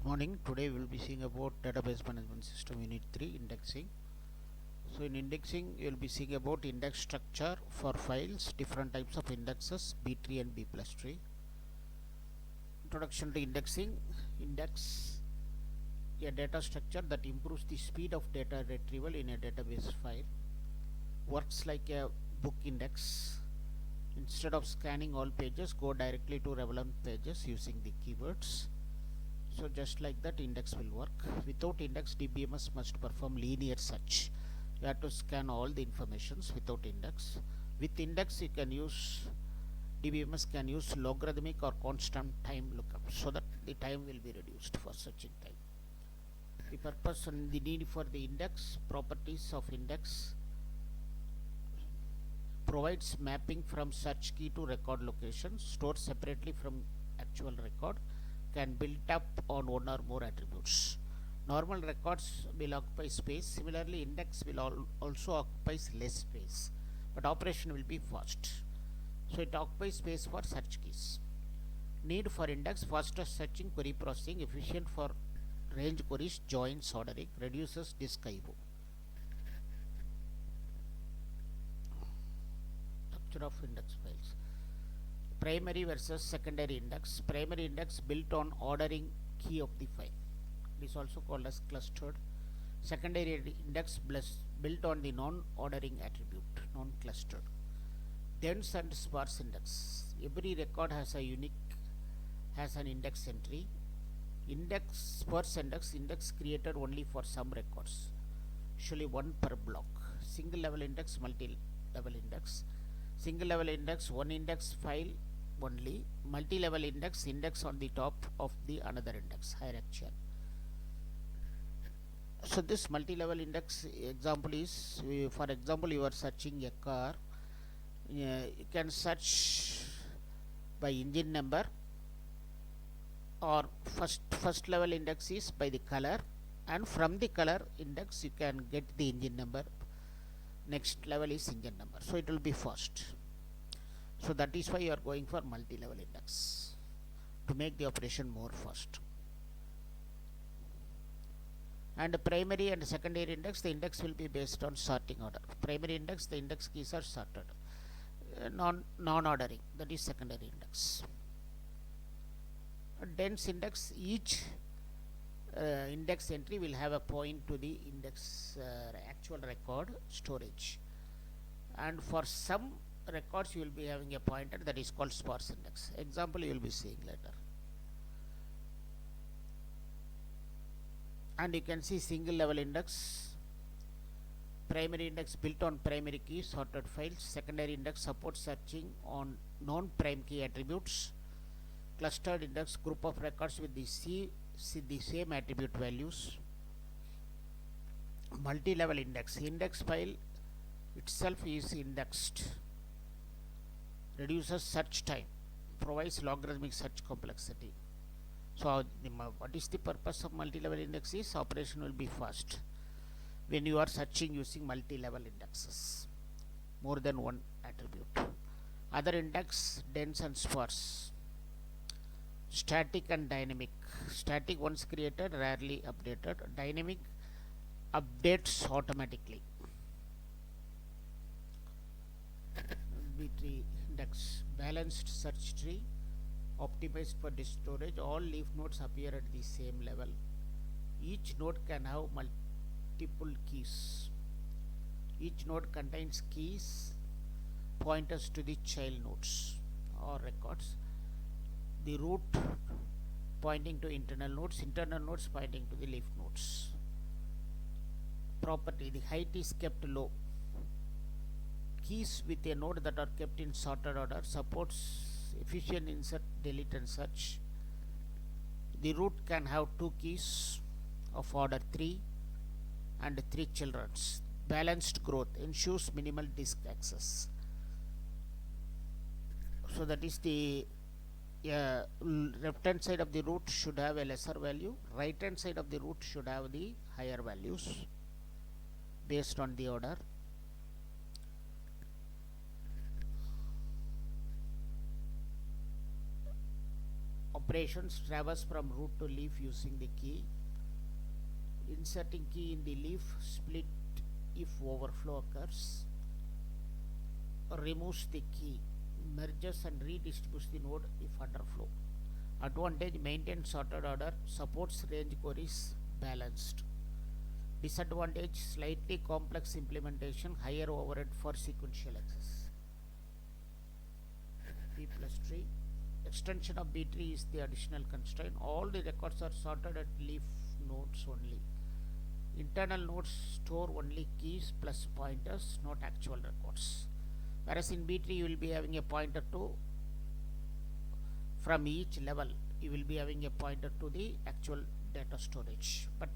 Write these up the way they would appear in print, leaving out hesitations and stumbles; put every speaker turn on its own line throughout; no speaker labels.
Morning. Today we will be seeing about database management system unit 3 indexing. So in indexing you will be seeing about index structure for files, different types of indexes, B tree and B+tree. Introduction to indexing. Index a data structure that improves the speed of data retrieval in a database file. Works like a book index. Instead of scanning all pages, go directly to relevant pages using the keywords. So just like that, index will work. Without index, DBMS must perform linear search. You have to scan all the informations without index. With index, you can use DBMS can use logarithmic or constant time lookup, so that the time will be reduced for searching time. The purpose and the need for the index. Properties of index: provides mapping from search key to record location, stored separately from actual record, can build up on one or more attributes. Normal records will occupy space. Similarly, index will also occupy less space, but operation will be fast. So it occupies space for search keys. Need for index: faster searching, query processing, efficient for range queries, joins, ordering, reduces disk IO. Structure of index files. Primary versus secondary index. Primary index built on ordering key of the file. It is also called as clustered. Secondary index built on the non-ordering attribute, non-clustered. Dense and sparse index. Every record has an index entry. Sparse index created only for some records, usually one per block. Single level index, multi-level index. Single level index, one index file only. Multi-level index on the top of the another index, hierarchical. So this multi-level index example is, for example, you are searching a car. You can search by engine number, or first level index is by the color, and from the color index you can get the engine number. Next level is engine number, so it will be fast. So that is why you are going for multi-level index, to make the operation more fast. And primary and secondary index, the index will be based on sorting order. Primary index, the index keys are sorted. Non-ordering, that is secondary index. Dense index, each index entry will have a point to the index actual record storage, and for some records you will be having a pointer that is called sparse index. Example you will be seeing later. And you can see single level index. Primary index built on primary key, sorted files. Secondary index supports searching on non-prime key attributes. Clustered index, group of records with the same attribute values. Multi-level index file itself is indexed, reduces search time, provides logarithmic search complexity. So what is the purpose of multi-level index is operation will be fast when you are searching using multi-level indexes, more than one attribute. Other index, dense and sparse. Static and dynamic. Static, once created, rarely updated. Dynamic updates automatically. B-tree index, balanced search tree, optimized for disk storage. All leaf nodes appear at the same level. Each node can have multiple keys. Each node contains keys, pointers to the child nodes or records. The root pointing to internal nodes pointing to the leaf nodes. Property: the height is kept low. Keys with a node that are kept in sorted order. Supports efficient insert, delete and search. The root can have 2 keys of order 3 and 3 childrens. Balanced growth ensures minimal disk access. So that is the left hand side of the root should have a lesser value, right hand side of the root should have the higher values based on the order. Operations: traverse from root to leaf using the key. Inserting key in the leaf, split if overflow occurs. Removes the key, merges and redistributes the node if underflow. Advantage: maintain sorted order, supports range queries, balanced. Disadvantage: slightly complex implementation, higher overhead for sequential access. B+tree. Extension of B-tree is the additional constraint. All the records are sorted at leaf nodes only. Internal nodes store only keys plus pointers, not actual records. Whereas in B-tree you will be having a pointer to, from each level you will be having a pointer to the actual data storage. But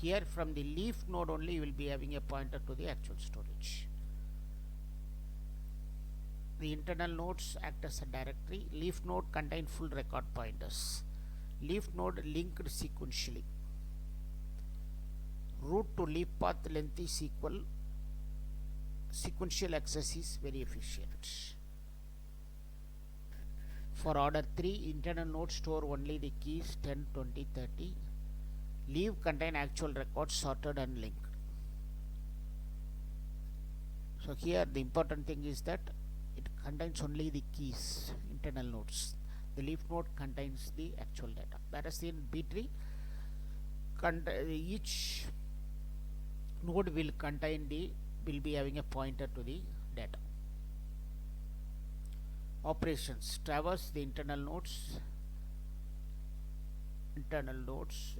here from the leaf node only you will be having a pointer to the actual storage. The internal nodes act as a directory. Leaf node contain full record pointers. Leaf node linked sequentially. Root to leaf path length is equal. Sequential access is very efficient. For order 3, internal nodes store only the keys 10, 20, 30. Leaf contain actual records sorted and linked. So here the important thing is that it contains only the keys, internal nodes. The leaf node contains the actual data. Whereas in B-tree, each node will be having a pointer to the data. Operations: traverse the internal nodes,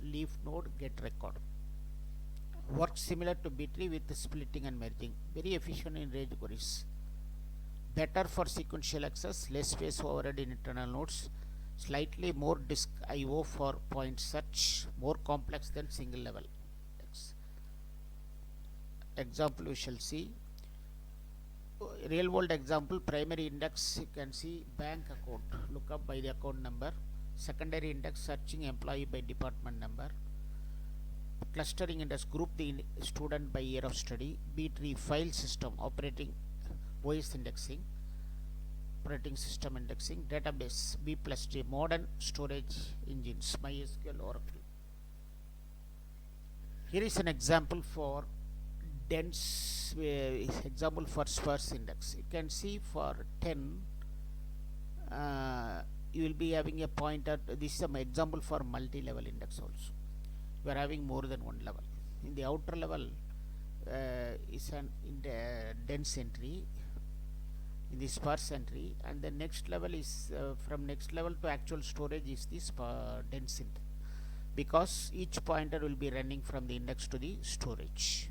leaf node, get record. Works similar to B-tree with splitting and merging. Very efficient in range queries. Better for sequential access, less space overhead in internal nodes, slightly more disk I/O for point search, more complex than single level. Example we shall see. Real world example: primary index, you can see bank account, look up by the account number. Secondary index, searching employee by department number. Clustering index, group the student by year of study. B-tree, file system, operating OS indexing, operating system indexing. Database, B+tree, modern storage engines, MySQL, Oracle. Here is an example for dense, example for sparse index. You can see for 10, you will be having a pointer. This is an example for multi-level index also. You are having more than one level. In the outer level is an dense entry, in the sparse entry, and the next level is from next level to actual storage is this dense entry, because each pointer will be running from the index to the storage.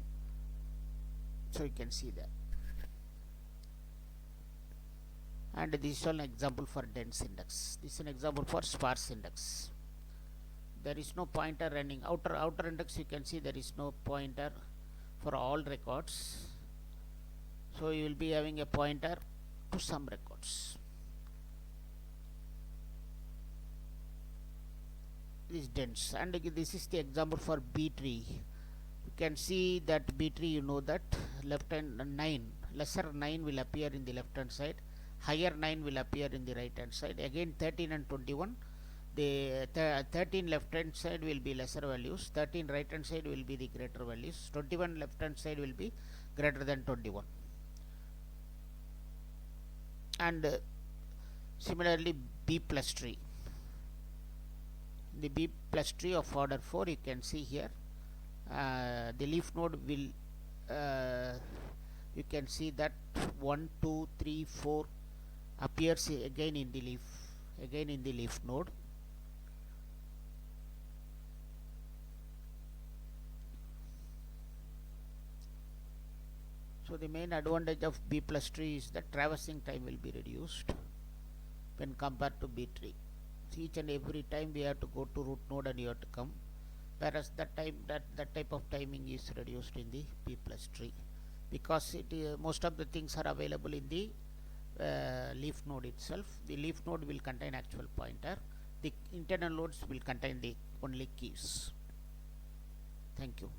So you can see that. And this is an example for dense index. This is an example for sparse index. There is no pointer running. Outer index, you can see there is no pointer for all records. So you will be having a pointer to some records. This is dense. And this is the example for B-tree. You can see that B-tree, you know that left hand 9, lesser 9 will appear in the left hand side, higher 9 will appear in the right hand side. Again 13 and 21, the 13 left hand side will be lesser values, 13 right hand side will be the greater values, 21 left hand side will be greater than 21. And similarly B+tree. The B+tree of order 4, you can see here. The leaf node will you can see that 1, 2, 3, 4 appears again in the leaf node. So the main advantage of B+tree is that traversing time will be reduced when compared to B-tree. So each and every time we have to go to root node and you have to come, whereas that type of timing is reduced in the B+tree, because most of the things are available in the leaf node itself. The leaf node will contain actual pointer. The internal nodes will contain the only keys. Thank you.